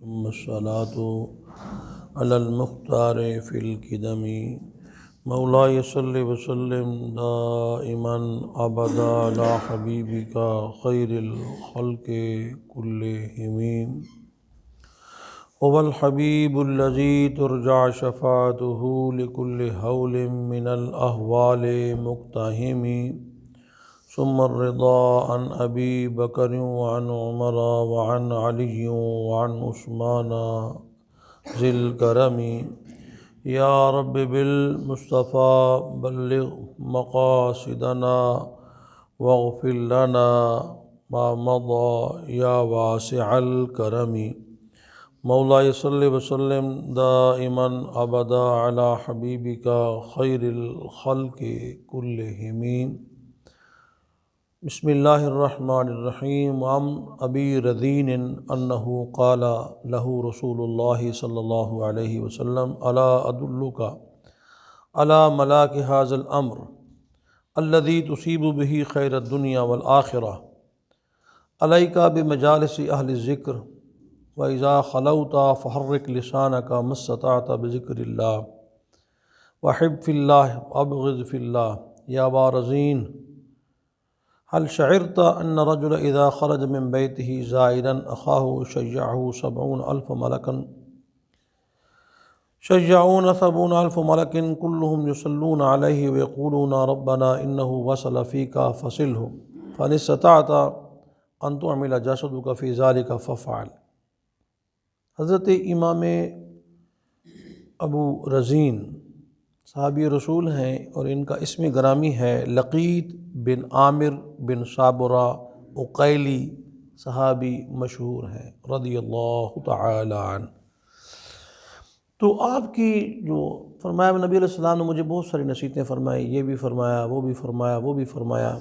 ثم الصلاة على المختار في القدم مولاي صل وسلم دائما أبدا على حبيبك خير الخلق كلهم هو الحبيب الذي ترجع شفاعته لكل هول من الأهوال مقتحم ثم الرضا عن أبي بكر وعن عمر وعن علي وعن عثمان ذي الكرم يا رب بالمصطفى بلغ مقاصدنا واغفر لنا ما مضى يا واسع الكرم مولاي صل وسلم دائما أبدا على حبيبك خير الخلق كلهم بسم اللہ الرحمن الرحیم عن ابی رذین انہ قال له رسول اللہ صلی اللہ علیہ وسلم الا ادلک علی ملاک ھذا الامر الذی تصیب به خیر الدنیا والآخرہ علیک بمجالس اہل الذکر واذا خلوت فحرک لسانک ما استطعت بذکر اللہ وحب فی اللہ وابغض فی اللہ یا ابا رذین هل شعرت أن رجل إذا خرج من بيته زائرا أخاه شجعون 70,000 ملك كلهم يصلون عليه ويقولون ربنا إنه وصل فيك فصله فإن استطعت أن تعمل جسدك في ذلك فافعل۔ حضرت امام ابو رزین صحابی رسول ہیں اور ان کا اسم گرامی ہے لقیط بن عامر بن صابرہ عقیلی، صحابی مشہور ہیں رضی اللہ تعالی عنہ۔ تو آپ کی جو فرمایا نبی علیہ السلام نے مجھے بہت ساری نصیحتیں فرمائی، یہ بھی فرمایا، وہ بھی فرمایا، وہ بھی فرمایا،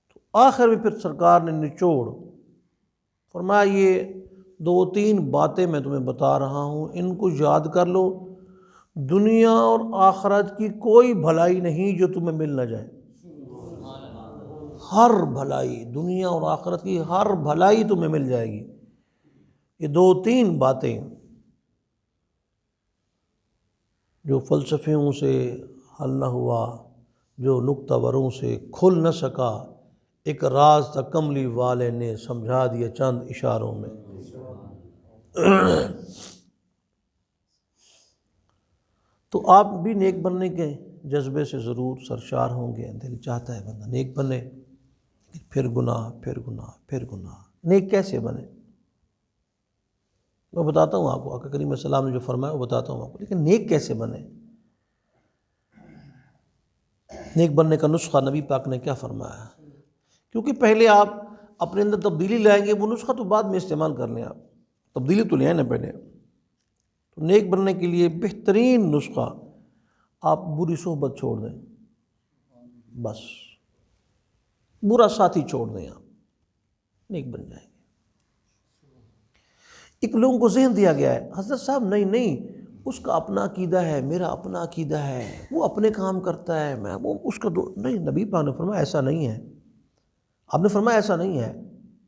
تو آخر میں پھر سرکار نے نچوڑ فرمایا یہ 2-3 باتیں میں تمہیں بتا رہا ہوں، ان کو یاد کر لو، دنیا اور آخرت کی کوئی بھلائی نہیں جو تمہیں مل نہ جائے، ہر بھلائی، دنیا اور آخرت کی ہر بھلائی تمہیں مل جائے گی۔ یہ 2-3 باتیں جو فلسفیوں سے حل نہ ہوا، جو نکتہ وروں سے کھل نہ سکا، ایک راز تھا کملی والے نے سمجھا دیا چند اشاروں میں۔ تو آپ بھی نیک بننے کے جذبے سے ضرور سرشار ہوں گے، دل چاہتا ہے بندہ نیک بنے، پھر گناہ، پھر گناہ، پھر گناہ۔ نیک کیسے بنے؟ میں بتاتا ہوں آپ کو، آقا کریم صلی اللہ علیہ وسلم نے جو فرمایا وہ بتاتا ہوں آپ کو، لیکن نیک کیسے بنے؟ نیک بننے کا نسخہ نبی پاک نے کیا فرمایا؟ کیونکہ پہلے آپ اپنے اندر تبدیلی لائیں گے، وہ نسخہ تو بعد میں استعمال کر لیں، آپ تبدیلی تو لے آئیں نا پہلے۔ تو نیک بننے کے لیے بہترین نسخہ، آپ بری صحبت چھوڑ دیں، بس برا ساتھی چھوڑ دیں، آپ نیک بن جائیں گے۔ ایک لوگوں کو ذہن دیا گیا ہے حضرت صاحب نہیں اس کا اپنا عقیدہ ہے، میرا اپنا عقیدہ ہے، وہ اپنے کام کرتا ہے، میں وہ اس کا نہیں، نبی پاک نے فرمایا ایسا نہیں ہے، آپ نے فرمایا ایسا نہیں ہے۔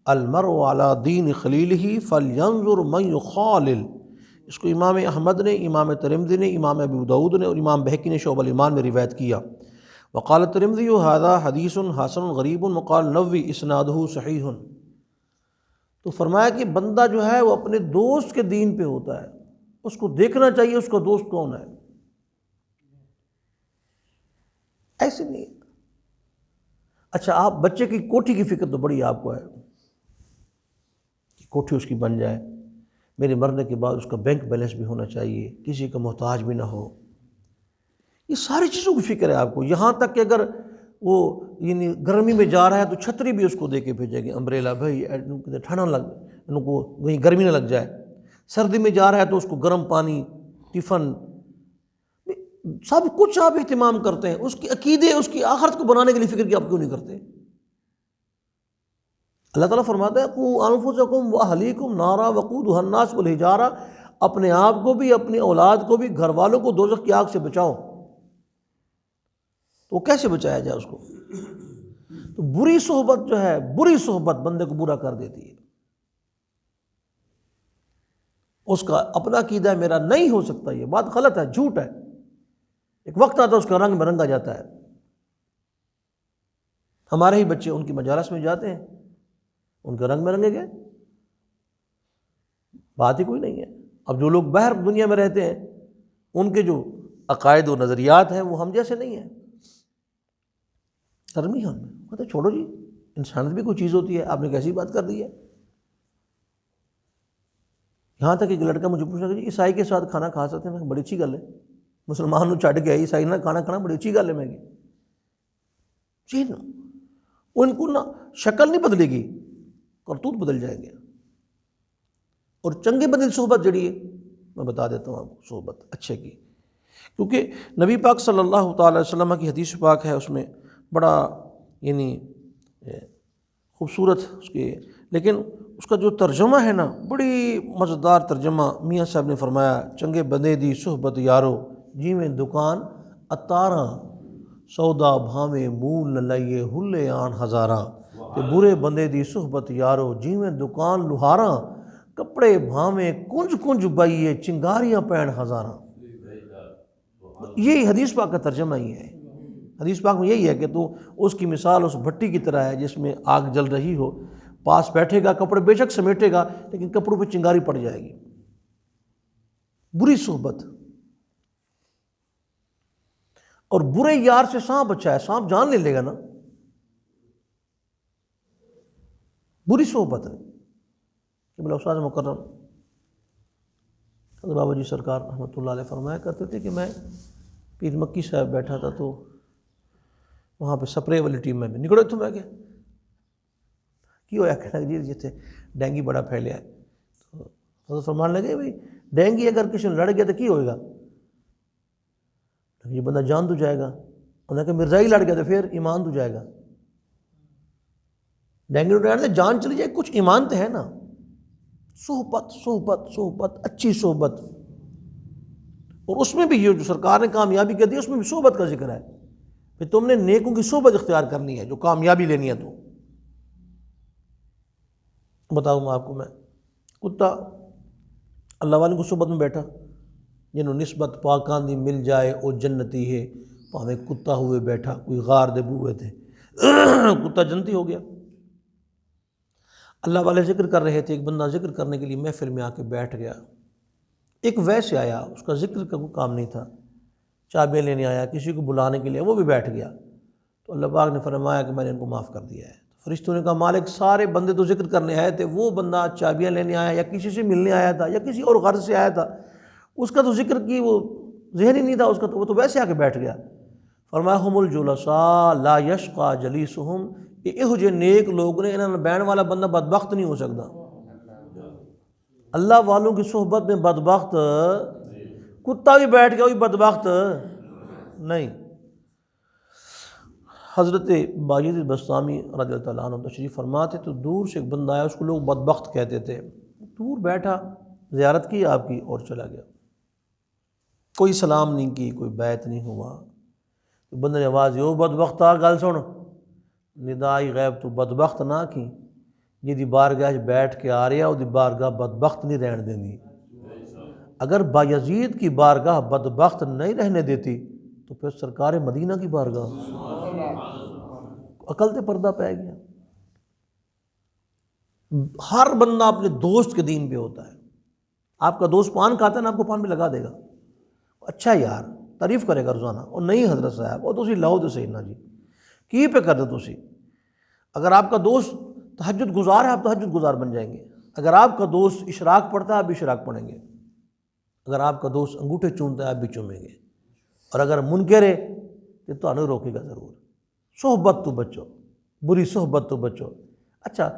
المرء علی دین خلیلہ فلینظر من یخالل، اس کو امام احمد نے، امام ترمذی نے، امام ابو داؤد نے اور امام بہقی نے شعب الایمان میں روایت کیا۔ وقال الترمذی ھذا حدیث حسن غریب وقال نووی اسنادہ صحیح۔ تو فرمایا کہ بندہ جو ہے وہ اپنے دوست کے دین پہ ہوتا ہے، اس کو دیکھنا چاہیے اس کا دوست کون ہے، ایسے نہیں۔ اچھا آپ بچے کی کوٹھی کی فکر تو بڑی آپ کو ہے کہ کوٹھی اس کی بن جائے، میرے مرنے کے بعد اس کا بینک بیلنس بھی ہونا چاہیے، کسی کا محتاج بھی نہ ہو، یہ ساری چیزوں کی فکر ہے آپ کو۔ یہاں تک کہ اگر وہ یعنی گرمی میں جا رہا ہے تو چھتری بھی اس کو دے کے بھیجے گی، امبریلا، بھائی ٹھنڈا لگ، ان کو کہیں گرمی نہ لگ جائے۔ سردی میں جا رہا ہے تو اس کو گرم پانی، ٹفن، سب کچھ آپ اہتمام کرتے ہیں، اس کی عقیدے، اس کی آخرت کو بنانے کے لیے فکر کی آپ کیوں نہیں کرتے؟ اللہ تعالیٰ فرماتا ہے قوا انفسکم واہلیکم نارا وقودھا الناس والحجارہ، اپنے آپ کو بھی، اپنی اولاد کو بھی، گھر والوں کو دوزخ کی آگ سے بچاؤ۔ تو کیسے بچایا جائے اس کو؟ تو بری صحبت جو ہے، بری صحبت بندے کو برا کر دیتی ہے۔ اس کا اپنا عقیدہ ہے میرا نہیں ہو سکتا، یہ بات غلط ہے، جھوٹ ہے۔ ایک وقت آتا ہے اس کا رنگ برنگا جاتا ہے۔ ہمارے ہی بچے ان کی مجالس میں جاتے ہیں، ان کا رنگ برنگے گئے، بات ہی کوئی نہیں ہے۔ اب جو لوگ باہر دنیا میں رہتے ہیں ان کے جو عقائد و نظریات ہیں وہ ہم جیسے نہیں ہیں، شرم ہی ہمیں کہتے چھوڑو جی، انسانیت بھی کوئی چیز ہوتی ہے، آپ نے کیسی بات کر دی ہے۔ یہاں تک ایک لڑکا مجھے پوچھا کہ جی عیسائی کے ساتھ کھانا کھا سکتے ہیں؟ بڑی اچھی گل ہے، مسلمان نو چھڈ کے عیسائی نہ کھانا کھانا بڑی اچھی گل ہے۔ میں جی نا، ان کو نہ شکل نہیں بدلے گی، کرتوت بدل جائیں گے۔ اور چنگے بدل صحبت جڑی ہے، میں بتا دیتا ہوں آپ کو صحبت اچھے کی، کیونکہ نبی پاک صلی اللہ تعالی وسلم کی حدیث پاک ہے، اس میں بڑا یعنی خوبصورت اس کے، لیکن اس کا جو ترجمہ ہے نا بڑی مزیدار ترجمہ میاں صاحب نے فرمایا، چنگے بندے دی صحبت یارو جیویں دکان اتاراں، سودا بھاویں مول نہ لائیے ہلے آن ہزاراں، تے برے بندے دی صحبت یارو جیویں دکان لوہاراں، کپڑے بھاویں کنج کنج بائیے چنگاریاں پین ہزاراں۔ یہی حدیث پاک کا ترجمہ ہی ہے۔ حدیث پاک میں یہی ہے کہ تو اس کی مثال اس بھٹی کی طرح ہے جس میں آگ جل رہی ہو، پاس بیٹھے گا، کپڑے بے شک سمیٹے گا، لیکن کپڑوں پہ چنگاری پڑ جائے گی۔ بری صحبت، اور برے یار سے سانپ اچھا ہے، سانپ جان لے لے گا نا۔ بری صحبت ہے کہ بلا استاد مکرم حضرت بابا جی سرکار رحمۃ اللہ علیہ فرمایا کرتے تھے کہ میں پیر مکی صاحب بیٹھا تھا تو وہاں پہ سپرے والی ٹیم میں نکڑے تو میں کی ہویا کہنا جی جیسے ڈینگی بڑا پھیلیا ہے، تو حضرت فرمان لگے بھائی ڈینگی اگر کسی نے لڑ گیا تو کی ہوئے گا؟ یہ بندہ جان تو جائے گا۔ انہوں نے کہا مرزائی لڑ گیا تو پھر ایمان تو جائے گا۔ ڈینگی لڑنے جان چلی جائے، کچھ ایمان تو ہے نا۔ صحبت صحبت صحبت، اچھی صحبت، اور اس میں بھی یہ جو سرکار نے کامیابی کر دی اس میں بھی صحبت کا ذکر ہے کہ تم نے نیکوں کی صحبت اختیار کرنی ہے جو کامیابی لینی ہے۔ تو بتاؤں آپ کو، میں کتا اللہ والوں کو صحبت میں بیٹھا، جنہوں نسبت پاکان دی مل جائے او جنتی ہے، پاویں کتا ہوئے بیٹھا کوئی غار دے بوئے تھے کتا جنتی ہو گیا۔ اللہ والے ذکر کر رہے تھے، ایک بندہ ذکر کرنے کے لیے محفل میں آ کے بیٹھ گیا، ایک ویسے آیا، اس کا ذکر کا کوئی کام نہیں تھا، چابیاں لینے آیا، کسی کو بلانے کے لیے، وہ بھی بیٹھ گیا۔ تو اللہ پاک نے فرمایا کہ میں نے ان کو معاف کر دیا ہے۔ فرشتوں نے کہا مالک سارے بندے تو ذکر کرنے آئے تھے، وہ بندہ چابیاں لینے آیا یا کسی سے ملنے آیا تھا یا کسی اور غرض سے آیا تھا، اس کا تو ذکر کی وہ ذہن ہی نہیں تھا اس کا، تو وہ تو ویسے آ کے بیٹھ گیا۔ فرمایا ہم الجلساء لا یشقى جلیسہم، یہ یہو جے نیک لوگ نے، انہاں بہن والا بندہ بدبخت نہیں ہو سکتا۔ اللہ والوں کی صحبت میں بدبخت کتا بھی بیٹھ گیا، وہی بدبخت نہیں۔ حضرت باجد بسطامی رضی اللہ تعالیٰ عنہ تشریف فرما تھے، تو دور سے ایک بندہ آیا، اس کو لوگ بدبخت کہتے تھے، دور بیٹھا، زیارت کی آپ کی اور چلا گیا، کوئی سلام نہیں کی، کوئی بیعت نہیں ہوا۔ تو بندے نے آواز او بدبخت آ گل سن، ندائی غیب تو بدبخت نہ کی، جی بارگاہ بیٹھ کے آ رہا وہ بارگاہ بدبخت نہیں رہن دینی۔ اگر بایزید کی بارگاہ بدبخت نہیں رہنے دیتی تو پھر سرکار مدینہ کی بارگاہ، عقل تے پردہ پہ گیا۔ ہر بندہ اپنے دوست کے دین پہ ہوتا ہے۔ آپ کا دوست پان کھاتا ہے نا، آپ کو پان بھی لگا دے گا، اچھا یار تعریف کرے گا روزانہ، اور نہیں حضرت صاحب وہ تسی لاؤ تو صحیح نا جی کی پہ کر دو تسی۔ اگر آپ کا دوست تہجد گزار ہے آپ تہجد گزار بن جائیں گے، اگر آپ کا دوست اشراق پڑھتا ہے آپ بھی اشراق پڑھیں گے، اگر آپ کا دوست انگوٹھے چومتا ہے آپ بھی چومیں گے، اور اگر منکر ہے تو تمہیں روکے گا ضرور۔ صحبت تو بچو، بری صحبت تو بچو۔ اچھا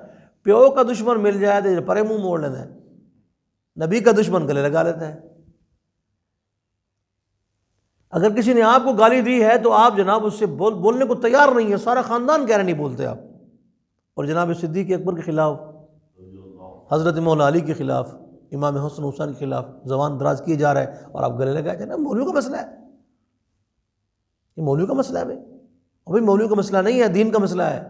پیو کا دشمن مل جائے تو پرے منہ موڑ لینا ہے، نبی کا دشمن گلے لگا لیتا ہے۔ اگر کسی نے آپ کو گالی دی ہے تو آپ جناب اس سے بولنے کو تیار نہیں ہے، سارا خاندان کہہ رہے نہیں بولتے آپ، اور جناب صدیق اکبر کے خلاف، حضرت مولا علی کے خلاف، امام حسن حسین کے خلاف زبان دراز کیے جا رہا ہے اور آپ گلے لگائے جانا۔ مولویوں کا مسئلہ ہے، یہ مولویوں کا مسئلہ ہے بھائی، ابھی مولویوں کا مسئلہ نہیں ہے، دین کا مسئلہ ہے۔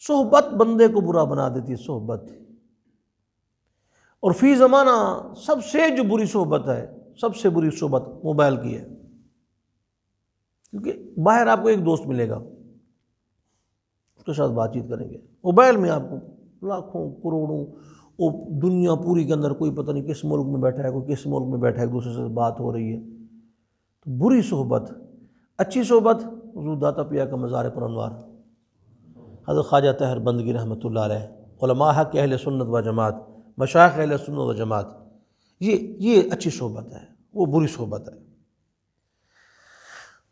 صحبت بندے کو برا بنا دیتی ہے، صحبت۔ اور فی زمانہ سب سے جو بری صحبت ہے، سب سے بری صحبت موبائل کی ہے، کیونکہ باہر آپ کو ایک دوست ملے گا، اس کے ساتھ بات چیت کریں گے، موبائل میں آپ کو لاکھوں کروڑوں وہ دنیا پوری کے اندر کوئی پتہ نہیں کس ملک میں بیٹھا ہے، کوئی کس ملک میں بیٹھا ہے، ایک دوسرے سے بات ہو رہی ہے۔ تو بری صحبت، اچھی صحبت حضور داتا پیا کا مزار پر انوار، حضرت خواجہ طاہر بندگی رحمۃ اللہ علیہ، علماء حق اہل سنت و جماعت، مشائخ اہل سنت و جماعت، یہ اچھی صحبت ہے، وہ بری صحبت ہے۔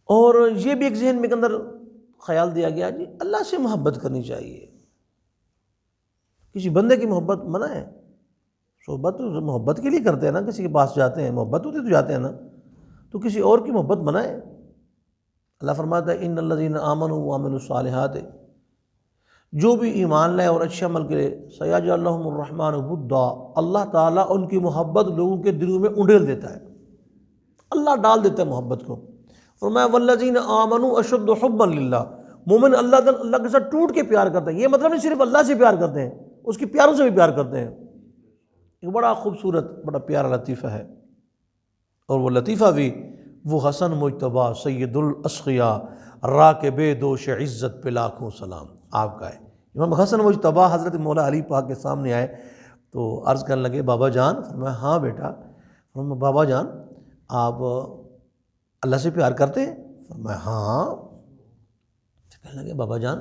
اور یہ بھی ایک ذہن میں کے اندر خیال دیا گیا جی اللہ سے محبت کرنی چاہیے، کسی بندے کی محبت منع ہے؟ صحبت تو محبت کے لیے کرتے ہیں نا، کسی کے پاس جاتے ہیں محبت ہوتی تو جاتے ہیں نا، تو کسی اور کی محبت منع ہے؟ اللہ فرماتا ہے ان الذین آمنوا وعملوا الصالحات، جو بھی ایمان لائے اور اچھے عمل کرے، سیجعل لهم الرحمن ودا، اللہ تعالیٰ ان کی محبت لوگوں کے دلوں میں انڈیل دیتا ہے، اللہ ڈال دیتا ہے محبت کو۔ فرمایا والذین آمنوا اشد حبا للہ، مومن اللہ کے ساتھ ٹوٹ کے پیار کرتے ہیں۔ یہ مطلب نہیں صرف اللہ سے پیار کرتے ہیں، اس کی پیاروں سے بھی پیار کرتے ہیں۔ ایک بڑا خوبصورت بڑا پیارا لطیفہ ہے، اور وہ لطیفہ بھی وہ حسن مجتبیٰ سید الاسقیاء راکب دوش عزت پہ لاکھوں سلام آپ کا ہے۔ امام حسن مجتبیٰ حضرت مولا علی پاک کے سامنے آئے تو عرض کرنے لگے بابا جان، فرمایا ہاں بیٹا، فرمایا بابا جان آپ اللہ سے پیار کرتے ہیں؟ فرمایا ہاں۔ کہنے لگے بابا جان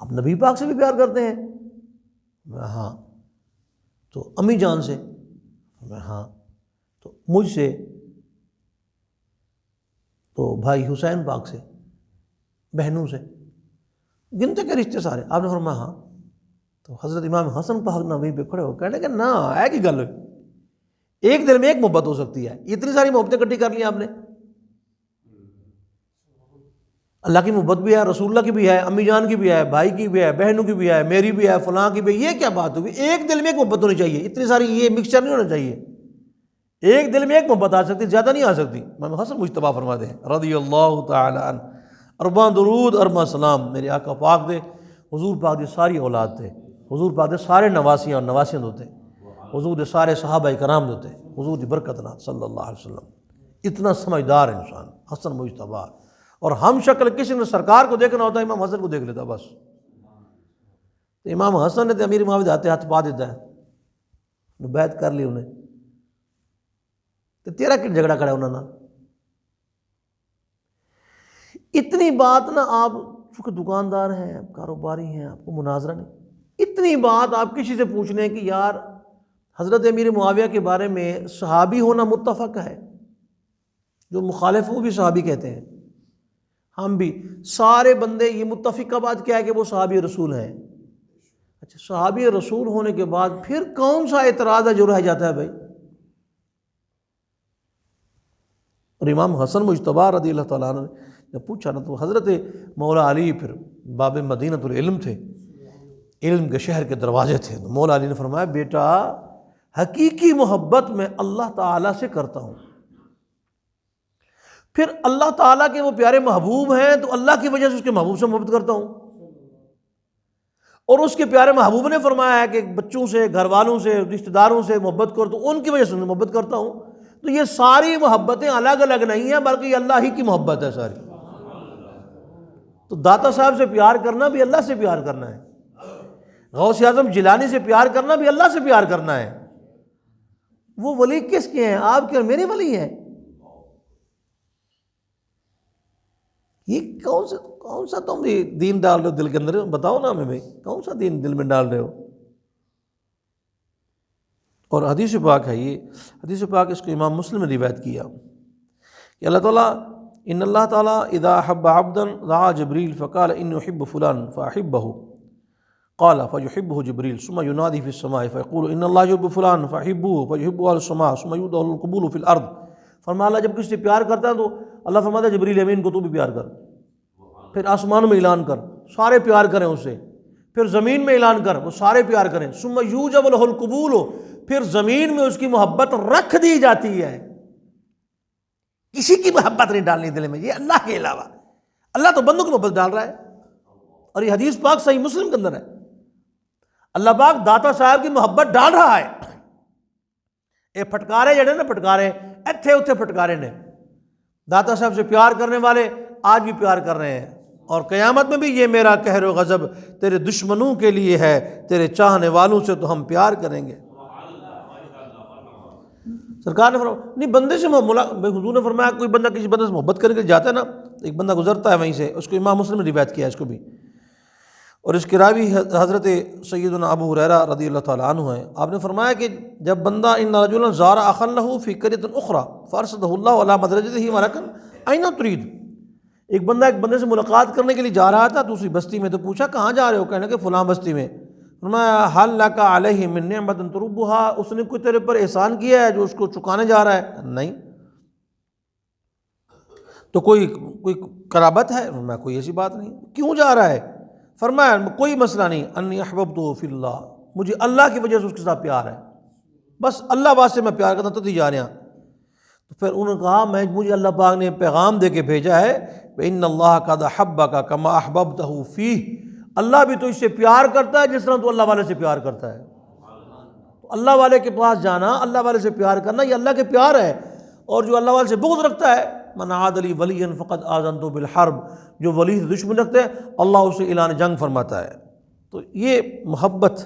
آپ نبی پاک سے بھی پیار کرتے ہیں؟ فرمایا ہاں۔ تو امی جان سے؟ فرمایا ہاں۔ تو مجھ سے؟ تو بھائی حسین پاک سے؟ بہنوں سے؟ گنتے کے رشتے سارے؟ آپ نے فرمایا ہاں۔ تو حضرت امام حسن پاک نہ وہیں پہ کھڑے ہو کہنے لگے نا ہے کی گل، ایک دل میں ایک محبت ہو سکتی ہے، اتنی ساری محبتیں اکٹھی کر لی آپ نے؟ اللہ کی محبت بھی ہے، رسول اللہ کی بھی ہے، امی جان کی بھی ہے، بھائی کی بھی ہے، بہنوں کی بھی ہے، میری بھی ہے، فلاں کی بھی ہے، یہ کیا بات ہوگی؟ ایک دل میں ایک محبت ہونی چاہیے، اتنی ساری یہ مکسچر نہیں ہونا چاہیے، ایک دل میں ایک محبت آ سکتی، زیادہ نہیں آ سکتی۔ امام حسن مجتبیٰ فرماتے ہیں رضی اللہ تعالی عنہ، ارباں درود ارباں سلام میرے آقا پاک دے، حضور پاک دے ساری اولاد تھے، حضور پاک دے سارے نواسیاں اور نواسیاں ہوتے، حضور دے سارے صحابہ کرام ہوتے، حضور دی برکت نہ صلی اللہ علیہ وسلم، اتنا سمجھدار انسان حسن مجتبیٰ۔ اور ہم شکل کسی نے سرکار کو دیکھنا ہوتا ہے امام حسن کو دیکھ لیتا بس، تو امام حسن نے تو امیر معاویہ ہاتھ ہاتھ پا دیتا ہے، بیعت کر لی انہیں، تو تیرا کیا جھگڑا کرا انہوں نے؟ اتنی بات نہ آپ چونکہ دکاندار ہیں، کاروباری ہیں، آپ کو مناظرہ نہیں، اتنی بات آپ کسی سے پوچھنے کہ یار حضرت امیر معاویہ کے بارے میں صحابی ہونا متفق ہے، جو مخالف وہ بھی صحابی کہتے ہیں، ہم بھی سارے بندے یہ متفق کا بات کیا ہے کہ وہ صحابی رسول ہیں۔ اچھا صحابی رسول ہونے کے بعد پھر کون سا اعتراض ہے جو رہ جاتا ہے بھائی؟ اور امام حسن مجتبیٰ رضی اللہ تعالیٰ عنہ نے جب پوچھا نا تو حضرت مولا علی پھر باب مدینۃ العلم تھے، علم کے شہر کے دروازے تھے، تو مولا علی نے فرمایا بیٹا حقیقی محبت میں اللہ تعالیٰ سے کرتا ہوں، پھر اللہ تعالیٰ کے وہ پیارے محبوب ہیں تو اللہ کی وجہ سے اس کے محبوب سے محبت کرتا ہوں، اور اس کے پیارے محبوب نے فرمایا ہے کہ بچوں سے، گھر والوں سے، رشتہ داروں سے محبت کر تو ان کی وجہ سے محبت کرتا ہوں۔ تو یہ ساری محبتیں الگ الگ نہیں ہیں بلکہ یہ اللہ ہی کی محبت ہے ساری۔ تو داتا صاحب سے پیار کرنا بھی اللہ سے پیار کرنا ہے، غوث اعظم جیلانی سے پیار کرنا بھی اللہ سے پیار کرنا ہے۔ وہ ولی کس کے ہیں؟ آپ کے اور میرے ولی ہیں۔ یہ کون سا تم دین ڈال رہے ہو دل کے اندر؟ بتاؤ نا ہمیں بھائی، کون سا دین دل میں ڈال رہے ہو؟ اور حدیث پاک ہے یہ، حدیث پاک اس کو امام مسلم نے روایت کیا کہ اللہ تعالیٰ ان اللہ تعالیٰ اذا حب عبدا دعا جبریل فقال انی احب فلان فاحبہ قال فیحبہ جبریل ثم ینادی فی السماء فیقول ان اللہ یحب فلان فاحبوہ فیحبہ اہل السماء ثم یودع القبول فی الارض۔ فرمایا اللہ جب کسی سے پیار کرتا ہے تو اللہ فرماتا ہے جبریل امین کو تو بھی پیار کر، پھر آسمان میں اعلان کر سارے پیار کریں اسے، پھر زمین میں اعلان کر وہ سارے پیار کریں، ثم یوجب لہ القبول، پھر زمین میں اس کی محبت رکھ دی جاتی ہے۔ کسی کی محبت نہیں ڈالنی دل میں، یہ اللہ کے علاوہ، اللہ تو بندوں کی محبت ڈال رہا ہے۔ اور یہ حدیث پاک صحیح مسلم کے اندر ہے، اللہ پاک داتا صاحب کی محبت ڈال رہا ہے، یہ پھٹکارے جڑے نا پھٹکارے ایتھے اتھے پھٹکارے نے. داتا صاحب سے پیار کرنے والے آج بھی پیار کر رہے ہیں, اور قیامت میں بھی یہ میرا قہر و غضب تیرے دشمنوں کے لیے ہے, تیرے چاہنے والوں سے تو ہم پیار کریں گے. سرکار نے فرمایا نہیں بندے سے حضور نے فرمایا کوئی بندہ کسی بندے سے محبت کرنے کے لیے جاتا ہے نا, ایک بندہ گزرتا ہے وہیں سے, اس کو امام مسلم نے روایت کیا ہے اس کو بھی, اور اس کے راوی حضرت سیدنا ابو ہریرہ رضی اللہ تعالیٰ عنہ ہیں. آپ نے فرمایا کہ جب بندہ ان رجلا زار اخا له فی قریۃ اخری فارشدہ اللہ علی مدرجتہ ولکن این ترید, ایک بندہ ایک بندے سے ملاقات کرنے کے لیے جا رہا تھا دوسری بستی میں, تو پوچھا کہاں جا رہے ہو, کہنے کہ فلاں بستی میں. فرمایا حل لک علیہ من نعمت تربھا, اس نے کوئی تیرے پر احسان کیا ہے جو اس کو چکانے جا رہا ہے؟ نہیں. تو کوئی قرابت ہے؟ فرمایا کوئی ایسی بات نہیں. کیوں جا رہا ہے؟ فرمایا کوئی مسئلہ نہیں, انی احببتہ فی اللہ, مجھے اللہ کی وجہ سے اس کے ساتھ پیار ہے, بس اللہ واسطے میں پیار کرتا ہوں, تو جا رہے ہیں. تو پھر انہوں نے کہا مجھے اللہ پاک نے پیغام دے کے بھیجا ہے ان اللہ قد احبک کما احببتہ فیہ, اللہ بھی تو اس سے پیار کرتا ہے جس طرح تو اللہ والے سے پیار کرتا ہے. تو اللہ والے کے پاس جانا, اللہ والے سے پیار کرنا, یہ اللہ کے پیار ہے. اور جو اللہ والے سے بغض رکھتا ہے, من عاد لی ولیا فقد آذنتہ بالحرب, جو ولی سے دشمن رکھتے ہیں اللہ اسے اعلان جنگ فرماتا ہے. تو یہ محبت,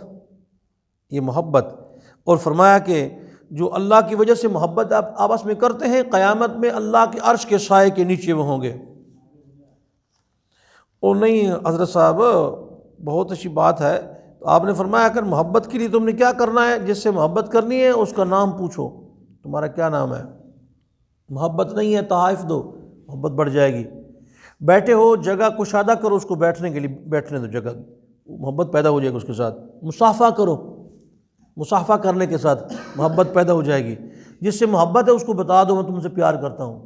اور فرمایا کہ جو اللہ کی وجہ سے محبت آپ آپس میں کرتے ہیں, قیامت میں اللہ کے عرش کے سائے کے نیچے وہ ہوں گے. اور نہیں حضرت صاحب بہت اچھی بات ہے. تو آپ نے فرمایا اگر محبت کے لیے تم نے کیا کرنا ہے, جس سے محبت کرنی ہے اس کا نام پوچھو, تمہارا کیا نام ہے. محبت نہیں ہے تحائف دو, محبت بڑھ جائے گی. بیٹھے ہو جگہ کشادہ کرو اس کو بیٹھنے کے لیے, بیٹھنے دو جگہ, محبت پیدا ہو جائے گی اس کے ساتھ. مصافحہ کرو, مصافحہ کرنے کے ساتھ محبت پیدا ہو جائے گی. جس سے محبت ہے اس کو بتا دو میں تم سے پیار کرتا ہوں,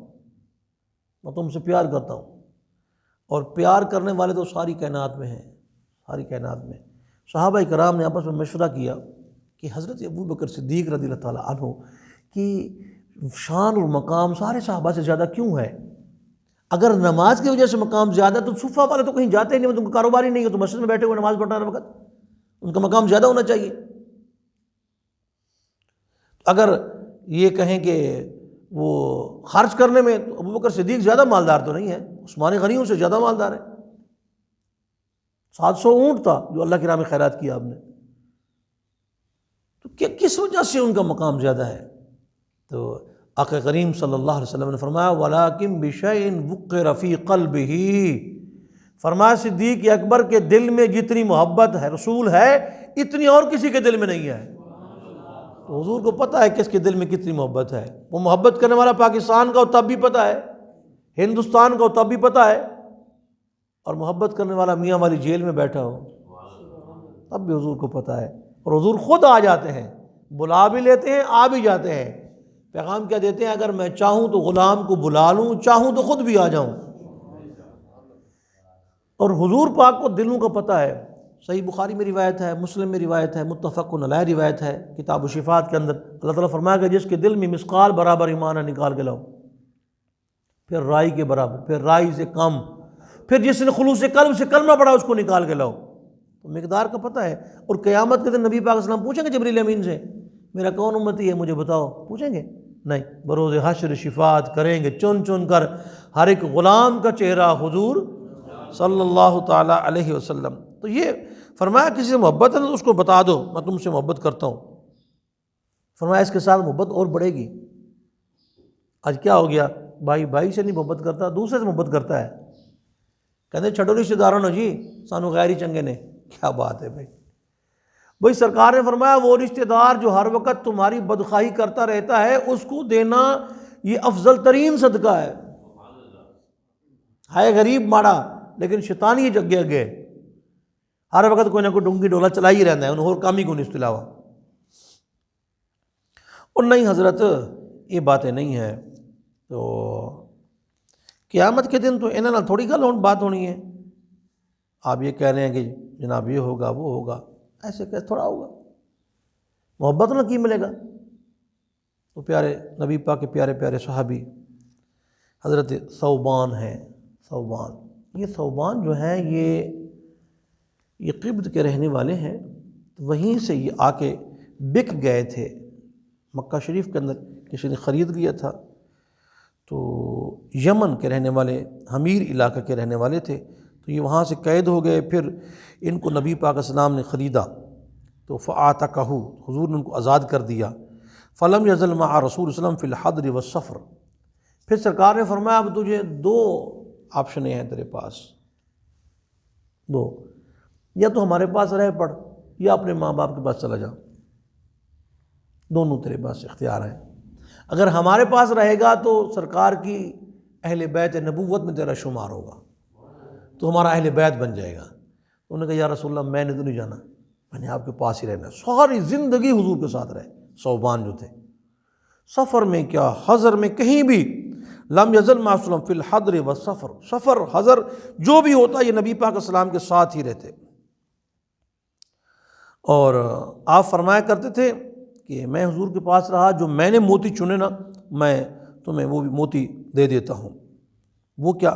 میں تم سے پیار کرتا ہوں. اور پیار کرنے والے تو ساری کائنات میں ہیں, ساری کائنات میں. صحابہ کرام نے آپس میں مشورہ کیا کہ حضرت ابو بکر صدیق رضی اللہ تعالیٰ عنہ کی شان اور مقام سارے صحابہ سے زیادہ کیوں ہے؟ اگر نماز کی وجہ سے مقام زیادہ تو صفہ والے تو کہیں جاتے ہی نہیں, ان کا کاروبار ہی نہیں ہے, تو مسجد میں بیٹھے ہوئے نماز پڑھنا ہر وقت, ان کا مقام زیادہ ہونا چاہیے. اگر یہ کہیں کہ وہ خرچ کرنے میں تو ابو بکر صدیق زیادہ مالدار تو نہیں ہے, عثمان غنیوں سے زیادہ مالدار ہے. 700 اونٹ تھا جو اللہ کی راہ میں خیرات کیا آپ نے. تو کس وجہ سے ان کا مقام زیادہ ہے؟ تو آقا کریم صلی اللہ علیہ وسلم نے فرمایا وَلَٰكِن بِشَيْءٍ وُقِّرَ فِي قَلْبِهِ, فرمایا صدیق اکبر کے دل میں جتنی محبت ہے رسول ہے اتنی اور کسی کے دل میں نہیں ہے. تو حضور کو پتہ ہے کس کے دل میں کتنی محبت ہے. وہ محبت کرنے والا پاکستان کا ہو تب بھی پتہ ہے, ہندوستان کا ہو تب بھی پتہ ہے, اور محبت کرنے والا میاں والی جیل میں بیٹھا ہو تب بھی حضور کو پتہ ہے. اور حضور خود آ جاتے ہیں, بلا بھی لیتے ہیں, آ بھی جاتے ہیں. پیغام کیا دیتے ہیں, اگر میں چاہوں تو غلام کو بلا لوں, چاہوں تو خود بھی آ جاؤں. اور حضور پاک کو دلوں کا پتہ ہے. صحیح بخاری میں روایت ہے, مسلم میں روایت ہے, متفق علیہ روایت ہے, کتاب الشفاء کے اندر اللہ تعالیٰ فرمایا کہ جس کے دل میں مثقال برابر ایمان ہے نکال کے لاؤ, پھر رائی کے برابر, پھر رائی سے کم, پھر جس نے خلوص قلب سے کلمہ پڑھا اس کو نکال کے لاؤ. تو مقدار کا پتہ ہے. اور قیامت کے دن نبی پاک صلی اللہ علیہ وسلم پوچھیں گے جبریل امین سے میرا کون امتی ہے مجھے بتاؤ, پوچھیں گے؟ نہیں. بروز حشر شفاعت کریں گے چن چن کر, ہر ایک غلام کا چہرہ حضور صلی اللہ تعالیٰ علیہ وسلم. تو یہ فرمایا کسی سے محبت ہے تو اس کو بتا دو میں تم سے محبت کرتا ہوں. فرمایا اس کے ساتھ محبت اور بڑھے گی. آج کیا ہو گیا, بھائی بھائی سے نہیں محبت کرتا, دوسرے سے محبت کرتا ہے. کہتے چھٹو رشتے داروں نے جی سانو غیر ہی چنگے نے. کیا بات ہے بھائی سرکار نے فرمایا وہ رشتہ دار جو ہر وقت تمہاری بدخواہی کرتا رہتا ہے اس کو دینا یہ افضل ترین صدقہ ہے. ہے غریب ماڑا لیکن شیطانی جگے اگے ہر وقت کوئی نہ کوئی ڈونگی ڈولا چلا ہی رہتا ہے, انہوں اور کام ہی کو نہیں اس کے علاوہ. اور نہیں حضرت یہ باتیں نہیں ہیں. تو قیامت کے دن تو انہاں نال تھوڑی گل بات ہونی ہے. آپ یہ کہہ رہے ہیں کہ جناب یہ ہوگا وہ ہوگا, ایسے کیسے تھوڑا ہوگا. محبت نہ کی ملے گا. تو پیارے نبی پاک کے پیارے پیارے صحابی حضرت ثوبان ہیں. یہ ثوبان جو ہیں یہ قبط کے رہنے والے ہیں. وہیں سے یہ آ کے بک گئے تھے مکہ شریف کے اندر کسی نے خرید لیا تھا، تو یمن کے رہنے والے، حمیر علاقہ کے رہنے والے تھے، تو یہ وہاں سے قید ہو گئے، پھر ان کو نبی پاک علیہ السلام نے خریدا، تو فَآتَقَہُ، حضور نے ان کو آزاد کر دیا۔ فَلَمْ يَزَلْ مَعَ رسول وسلم فی الحضر والسفر، پھر سرکار نے فرمایا اب تجھے دو آپشنیں ہیں تیرے پاس، دو، یا تو ہمارے پاس رہ پڑ یا اپنے ماں باپ کے پاس چلا جا، دونوں تیرے پاس اختیار ہیں۔ اگر ہمارے پاس رہے گا تو سرکار کی اہل بیت نبوت میں تیرا شمار ہوگا، تو ہمارا اہل بیت بن جائے گا۔ انہوں نے کہا یا رسول اللہ میں نے تو نہیں جانا، میں نے آپ کے پاس ہی رہنا۔ ساری زندگی حضور کے ساتھ رہے صوبان جو تھے، سفر میں کیا حضر میں کہیں بھی، لم یزل مع رسول اللہ فی الحضر والسفر، سفر حضر جو بھی ہوتا یہ نبی پاک علیہ السلام کے ساتھ ہی رہتے۔ اور آپ فرمایا کرتے تھے کہ میں حضور کے پاس رہا، جو میں نے موتی چنے نا میں تمہیں وہ بھی موتی دے دیتا ہوں۔ وہ کیا؟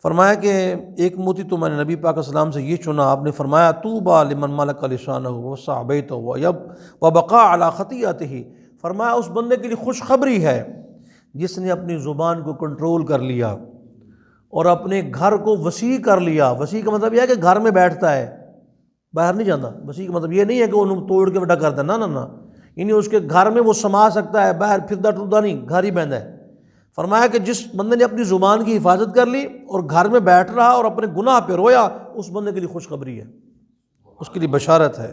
فرمایا کہ ایک موتی تو میں نے نبی پاک علیہ السلام سے یہ چنا، آپ نے فرمایا طوبیٰ لمن ملک لسانہ ووسع بیتہ وبقى علی خطیئتہ، فرمایا اس بندے کے لیے خوشخبری ہے جس نے اپنی زبان کو کنٹرول کر لیا اور اپنے گھر کو وسیع کر لیا۔ وسیع کا مطلب یہ ہے کہ گھر میں بیٹھتا ہے، باہر نہیں جاتا۔ وسیع کا مطلب یہ نہیں ہے کہ انہوں توڑ کے بڑا کرتا ہے، نہ، یعنی اس کے گھر میں وہ سما سکتا ہے، باہر پھردا ٹردا نہیں، گھر ہی بندہ ہے۔ فرمایا کہ جس بندے نے اپنی زبان کی حفاظت کر لی اور گھر میں بیٹھ رہا اور اپنے گناہ پہ رویا، اس بندے کے لیے خوشخبری ہے، اس کے لیے بشارت ہے۔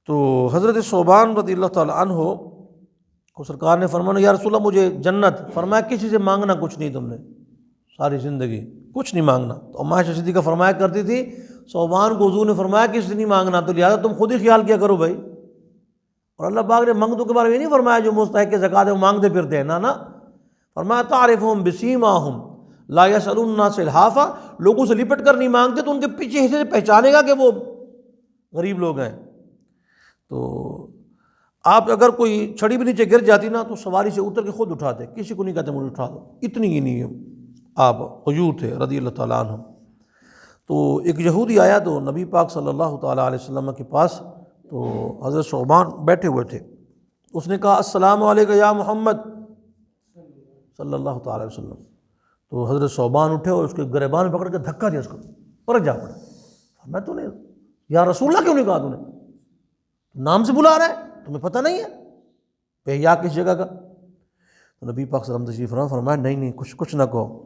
تو حضرت ثوبان رضی اللہ تعالی عنہ کو سرکار نے فرمایا یا رسول اللہ مجھے جنت، فرمایا کسی سے مانگنا کچھ نہیں، تم نے ساری زندگی کچھ نہیں مانگنا۔ تو عائشہ صدیقہ فرمایا کرتی تھی ثوبان کو حضور نے فرمایا کسی سے نہیں مانگنا، تو لہٰذا تم خود ہی خیال کیا کرو بھائی۔ اور اللہ پاک نے منگتوں کے بارے میں نہیں فرمایا جو مستحق زکوٰۃ ہے وہ مانگتے پھرتے ہیں، نہ، فرمایا تعرفہم بسیماہم لا یسألون الناس الحافا، لوگوں سے لپٹ کر نہیں مانگتے تو ان کے پیچھے سے پہچانے گا کہ وہ غریب لوگ ہیں۔ تو آپ اگر کوئی چھڑی بھی نیچے گر جاتی نا تو سواری سے اتر کے خود اٹھاتے، کسی کو نہیں کہتے مجھے اٹھا دو، اتنی ہی نہیں آپ حضور تھے رضی اللہ تعالیٰ عنہ۔ تو ایک یہودی آیا تو نبی پاک صلی اللہ تعالیٰ علیہ وسلم کے پاس، تو حضرت ثوبان بیٹھے ہوئے تھے، اس نے کہا السلام علیکم یا محمد صلی اللہ تعالیٰ علیہ وسلم۔ تو حضرت ثوبان اٹھے اور اس کے گریبان پکڑ کے دھکا دیا، اس کو پلٹ جا پڑا۔ میں تو نے یا رسول اللہ کیوں نہیں کہا، تو نے نام سے بلا رہا ہے، تمہیں پتہ نہیں ہے بہیا کس جگہ کا؟ تو نبی پاک صلی اللہ علیہ وسلم فرمایا نہیں کچھ نہ کہو۔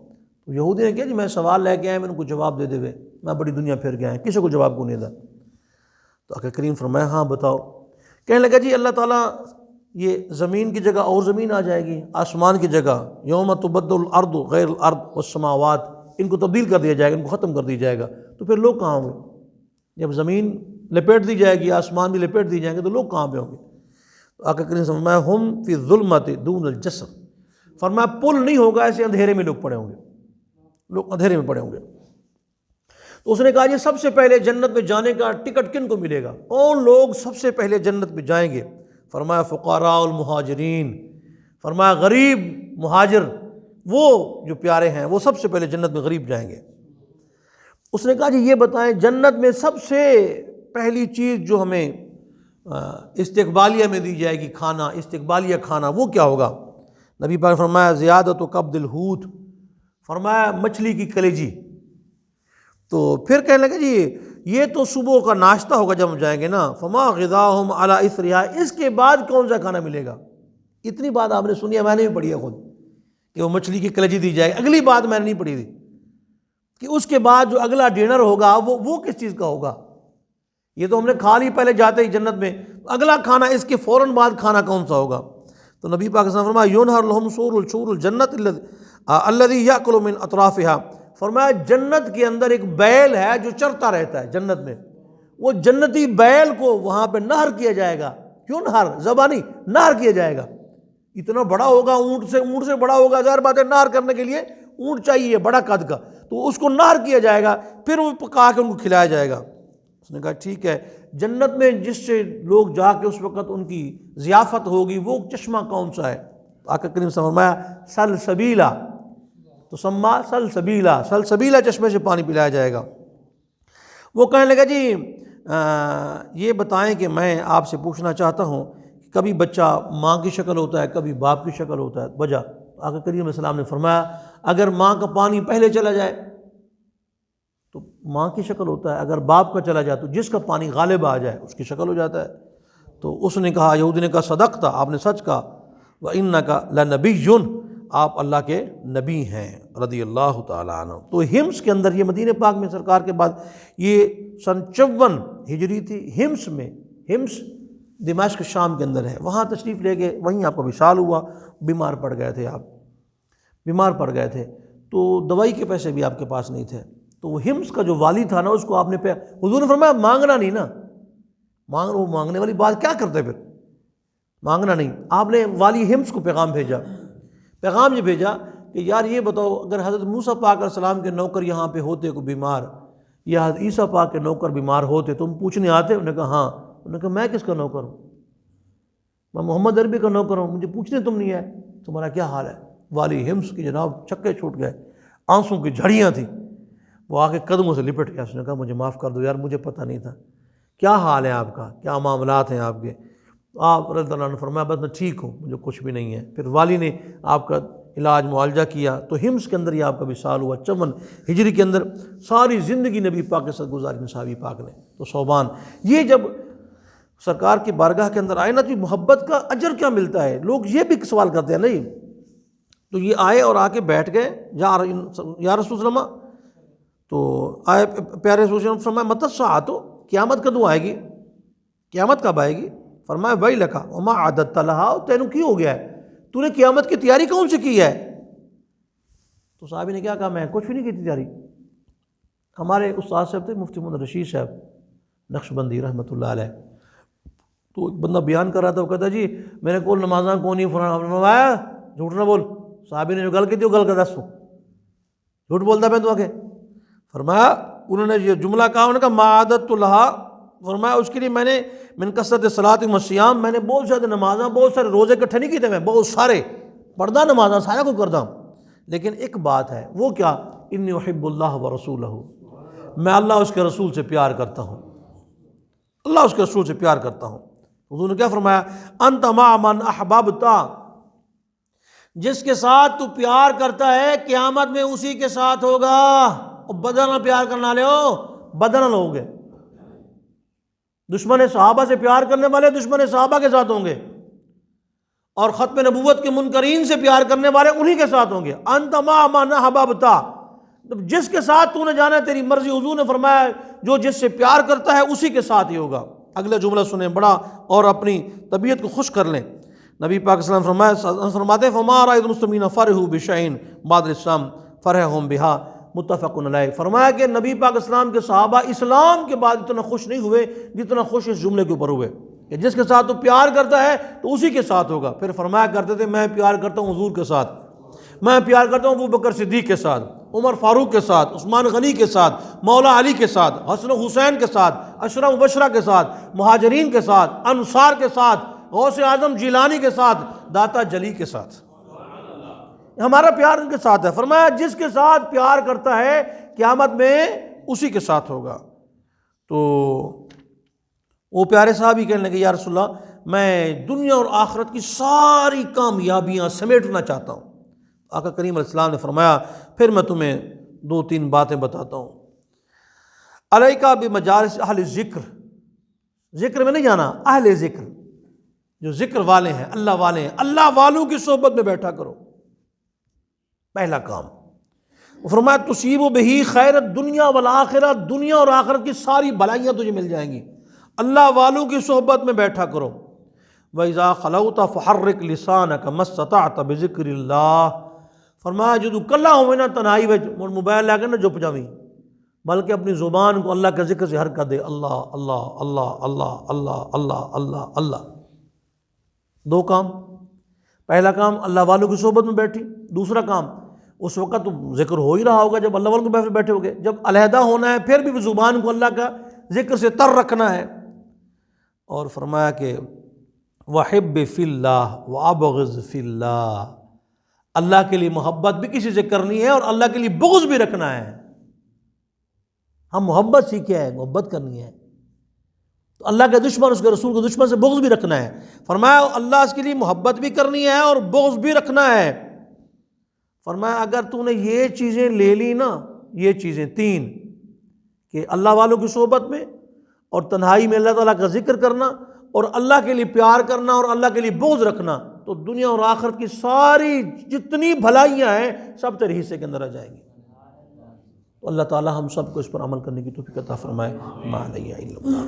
تو یہودی نے کہا جی میں سوال لے کے آیا، میں ان کو جواب دے دے ہوئے، میں بڑی دنیا پھر کے آیا، کسی کو جواب کو نہیں دا۔ تو آقا کریم فرمایا ہاں بتاؤ۔ کہنے لگا جی اللہ تعالیٰ یہ زمین کی جگہ اور زمین آ جائے گی، آسمان کی جگہ یوم تبدل الارض غیر الارض والسماوات، ان کو تبدیل کر دیا جائے گا، ان کو ختم کر دیا جائے گا، تو پھر لوگ کہاں ہوں گے؟ جب زمین لپیٹ دی جائے گی، آسمان بھی لپیٹ دی جائیں گے، تو لوگ کہاں پہ ہوں گے؟ تو آقا کریم فرمایا ہم فی الظلمۃ دون الجسر، فرمایا پل نہیں ہوگا، ایسے اندھیرے میں لوگ پڑے ہوں گے، لوگ اندھیرے میں پڑے ہوں گے۔ تو اس نے کہا یہ سب سے پہلے جنت میں جانے کا ٹکٹ کن کو ملے گا؟ کون لوگ سب سے پہلے جنت میں جائیں گے؟ فرمایا فقراء المہاجرین، فرمایا غریب مہاجر، وہ جو پیارے ہیں وہ سب سے پہلے جنت میں غریب جائیں گے۔ اس نے کہا جی یہ بتائیں جنت میں سب سے پہلی چیز جو ہمیں استقبالیہ میں دی جائے گی، کھانا، استقبالیہ کھانا، وہ کیا ہوگا؟ نبی پاک نے فرمایا زیادت قبض الحوت، فرمایا مچھلی کی کلیجی۔ تو پھر کہنے لگے جی یہ تو صبح کا ناشتہ ہوگا جب ہم جائیں گے نا، فما غذاہم علی اثرہا، اس کے بعد کون سا کھانا ملے گا؟ اتنی بات آپ نے سنی ہے، میں نے بھی پڑھی ہے خود کہ وہ مچھلی کی کلیجی دی جائے، اگلی بات میں نے نہیں پڑھی تھی کہ اس کے بعد جو اگلا ڈنر ہوگا وہ کس چیز کا ہوگا؟ یہ تو ہم نے کھا لی پہلے جاتے ہی جنت میں، اگلا کھانا اس کے فوراً بعد کھانا کون سا ہوگا؟ تو نبی پاک صلی اللہ علیہ وسلم فرمایا ينهر لهم سور الجنت الذي يأكل من اطرافها، فرمایا جنت کے اندر ایک بیل ہے جو چرتا رہتا ہے جنت میں، وہ جنتی بیل کو وہاں پہ نہر کیا جائے گا، ينهر زبانی نہر کیا جائے گا، اتنا بڑا ہوگا، اونٹ سے بڑا ہوگا، ظاہر بات ہے نہر کرنے کے لیے اونٹ چاہیے بڑا قد کا، تو اس کو نہر کیا جائے گا، پھر وہ پکا کے ان کو کھلایا جائے گا۔ اس نے کہا ٹھیک ہے، جنت میں جس سے لوگ جا کے اس وقت ان کی ضیافت ہوگی وہ چشمہ کون سا ہے؟ آقا کریم صلی اللہ علیہ وسلم فرمایا سلسبیلا، تو سما سلسبیلا، سلسبیلا چشمے سے پانی پلایا جائے گا۔ وہ کہنے لگا جی یہ بتائیں کہ میں آپ سے پوچھنا چاہتا ہوں کبھی بچہ ماں کی شکل ہوتا ہے، کبھی باپ کی شکل ہوتا ہے۔ وجہ آقا کریم علیہ السلام نے فرمایا اگر ماں کا پانی پہلے چلا جائے تو ماں کی شکل ہوتا ہے، اگر باپ کا چلا جائے تو جس کا پانی غالب آ جائے اس کی شکل ہو جاتا ہے۔ تو اس نے کہا، یہودی نے کہا صدقت، آپ نے سچ کہا، وَإِنَّكَ لَنَبِيٌّ، آپ اللہ کے نبی ہیں رضی اللہ تعالیٰ عنہ۔ تو ہمس کے اندر، یہ مدینہ پاک میں سرکار کے بعد، یہ سن 54 ہجری تھی، ہمس دمشق شام کے اندر ہے، وہاں تشریف لے گئے، وہیں آپ کا وصال ہوا۔ بیمار پڑ گئے تھے آپ، بیمار پڑ گئے تھے، تو دوائی کے پیسے بھی آپ کے پاس نہیں تھے، تو وہ ہمس کا جو والی تھا نا، اس کو آپ نے حضور نے فرمایا مانگنا نہیں نا، وہ مانگنے والی بات کیا کرتے پھر، مانگنا نہیں۔ آپ نے والی ہمس کو پیغام بھیجا، پیغام یہ بھیجا کہ یار یہ بتاؤ، اگر حضرت موسیٰ پاک علیہ السلام کے نوکر یہاں پہ ہوتے کوئی بیمار، یا حضرت عیسیٰ پاک کے نوکر بیمار ہوتے، تم پوچھنے آتے؟ انہوں نے کہا ہاں۔ انہوں نے کہا میں کس کا نوکر ہوں؟ میں محمد عربی کا نوکر ہوں، مجھے پوچھنے تم نہیں آئے، تمہارا کیا حال ہے؟ والی ہمس کی جناب چکے چھوٹ گئے، آنسوں کی جھڑیاں تھیں، وہ آ کے قدموں سے لپٹ گیا، اس نے کہا مجھے معاف کر دو یار، مجھے پتہ نہیں تھا، کیا حال ہے آپ کا، کیا معاملات ہیں آپ کے؟ آپ رضی اللہ عنہ نے فرمایا بس میں ٹھیک ہوں، مجھے کچھ بھی نہیں ہے۔ پھر والی نے آپ کا علاج معالجہ کیا، تو ہمس کے اندر یہ آپ کا وصال ہوا 54 ہجری کے اندر۔ ساری زندگی نبی پاک کے ساتھ گزاری صحابی پاک نے۔ تو صوبان یہ جب سرکار کی بارگاہ کے اندر آئے نا، تو محبت کا اجر کیا ملتا ہے، لوگ یہ بھی سوال کرتے ہیں نہیں۔ تو یہ آئے اور آ کے بیٹھ گئے، یا رسول اللہ، تو آئے پیارے رسول اللہ فرمایا متی الساعۃ، قیامت کدوں آئے گی، قیامت کب آئے گی؟ فرمایا ویلک وما اعددت لها، تینوں کی ہو گیا ہے، تو نے قیامت کی تیاری کون سے کی ہے؟ تو صحابی نے کیا کہا میں کچھ بھی نہیں کی تیاری۔ ہمارے استاد صاحب تھے مفتی محمد رشید صاحب نقشبندی رحمۃ اللہ علیہ، تو ایک بندہ بیان کر رہا تھا، وہ کہتا جی میرے کو نمازاں کو نہیں فرمایا جھوٹ نہ بول، صحابی نے جو گل کی تھی وہ گل کر دس تو جھوٹ بولتا میں تو آگے۔ فرمایا انہوں نے یہ جملہ کہا، انہوں نے کہا ما عادت لها، فرمایا اس کے لیے میں نے من کثرت الصلاۃ والصیام، میں نے بہت سارے نمازاں، بہت سارے روزے اکٹھے نہیں کیے تھے، میں بہت سارے پڑھدا نمازاں سارا کو کرتا ہوں، لیکن ایک بات ہے، وہ کیا؟ انی احب اللہ ورسولہ، میں اللہ اس کے رسول سے پیار کرتا ہوں، اللہ اس کے رسول سے پیار کرتا ہوں۔ حضور نے کیا فرمایا؟ انت مع من احببت، جس کے ساتھ تو پیار کرتا ہے قیامت میں اسی کے ساتھ ہوگا۔ اور بدل پیار کرنا لے ہو، بدل ہو گے، دشمن صحابہ سے پیار کرنے والے دشمن صحابہ کے ساتھ ہوں گے، اور ختم نبوت کے منکرین سے پیار کرنے والے انہی کے ساتھ ہوں گے۔ انت مع من احببت، جس کے ساتھ تو نے جانا ہے تیری مرضی۔ حضور نے فرمایا جو جس سے پیار کرتا ہے اسی کے ساتھ ہی ہوگا۔ اگلا جملہ سنیں بڑا، اور اپنی طبیعت کو خوش کر لیں۔ نبی پاک صلی اللہ علیہ وسلم فرماتے فما رأیت المسلمین فرحوا بشیء بعد الاسلام فرحهم بها، متفق علیہ۔ فرمایا کہ نبی پاک اسلام کے صحابہ اسلام کے بعد اتنا خوش نہیں ہوئے جتنا خوش اس جملے کے اوپر ہوئے کہ جس کے ساتھ تو پیار کرتا ہے تو اسی کے ساتھ ہوگا۔ پھر فرمایا کرتے تھے میں پیار کرتا ہوں حضور کے ساتھ، میں پیار کرتا ہوں ابوبکر صدیق کے ساتھ، عمر فاروق کے ساتھ، عثمان غنی کے ساتھ، مولا علی کے ساتھ، حسن و حسین کے ساتھ، عشرہ مبشرہ کے ساتھ، مہاجرین کے ساتھ، انصار کے ساتھ، غوث اعظم جیلانی کے ساتھ، داتا جلی کے ساتھ۔ ہمارا پیار ان کے ساتھ ہے۔ فرمایا جس کے ساتھ پیار کرتا ہے قیامت میں اسی کے ساتھ ہوگا۔ تو وہ پیارے صحابی کہنے لگے یا رسول اللہ میں دنیا اور آخرت کی ساری کامیابیاں سمیٹنا چاہتا ہوں۔ آقا کریم علیہ السلام نے فرمایا پھر میں تمہیں 2-3 باتیں بتاتا ہوں۔ علیکا بمجالس اہل ذکر، ذکر میں نہیں جانا، اہل ذکر جو ذکر والے ہیں، اللہ والے ہیں، اللہ والوں کی صحبت میں بیٹھا کرو، پہلا کام۔ فرمایا تصیب بہی خیر الدنیا والآخرہ، دنیا اور آخرت کی ساری بھلائیاں تجھے مل جائیں گی، اللہ والوں کی صحبت میں بیٹھا کرو۔ وَإِذَا خَلَوْتَ فَحَرِّكْ لِسَانَكَ مَا اسْتَطَعْتَ بِذِكْرِ اللَّهِ، فرمایا جدو کلا ہوئے نا تنہائی وچ موبائل لے کے نہ جپ جاویں، بلکہ اپنی زبان کو اللہ کے ذکر سے حرکت دے، اللہ اللہ اللہ اللہ اللہ اللہ اللہ اللہ۔ 2 کام، پہلا کام اللہ والوں کی صحبت میں بیٹھی، دوسرا کام اس وقت تو ذکر ہو ہی رہا ہوگا جب اللہ والوں کو بیٹھے ہوگے، جب علیحدہ ہونا ہے پھر بھی زبان کو اللہ کا ذکر سے تر رکھنا ہے۔ اور فرمایا کہ وَحِبِّ فِي اللَّهِ وَأَبْغِضْ فِي اللَّهِ، اللہ کے لیے محبت بھی کسی سے کرنی ہے اور اللہ کے لیے بغض بھی رکھنا ہے۔ ہم محبت سیکھے ہیں، محبت کرنی ہے، تو اللہ کے دشمن اس کے رسول کے دشمن سے بغض بھی رکھنا ہے. فرمایا اللہ اس کے لیے محبت بھی کرنی ہے اور بغض بھی رکھنا ہے. فرمایا اگر تو نے یہ چیزیں لے لی نا، یہ چیزیں 3 کہ اللہ والوں کی صحبت میں اور تنہائی میں اللہ تعالیٰ کا ذکر کرنا اور اللہ کے لیے پیار کرنا اور اللہ کے لیے بغض رکھنا، تو دنیا اور آخرت کی ساری جتنی بھلائیاں ہیں سب تیرے حصے کے اندر آ جائیں گی. تو اللہ تعالیٰ ہم سب کو اس پر عمل کرنے کی توفیق عطا فرمائے. ما علیہ الا اللہ.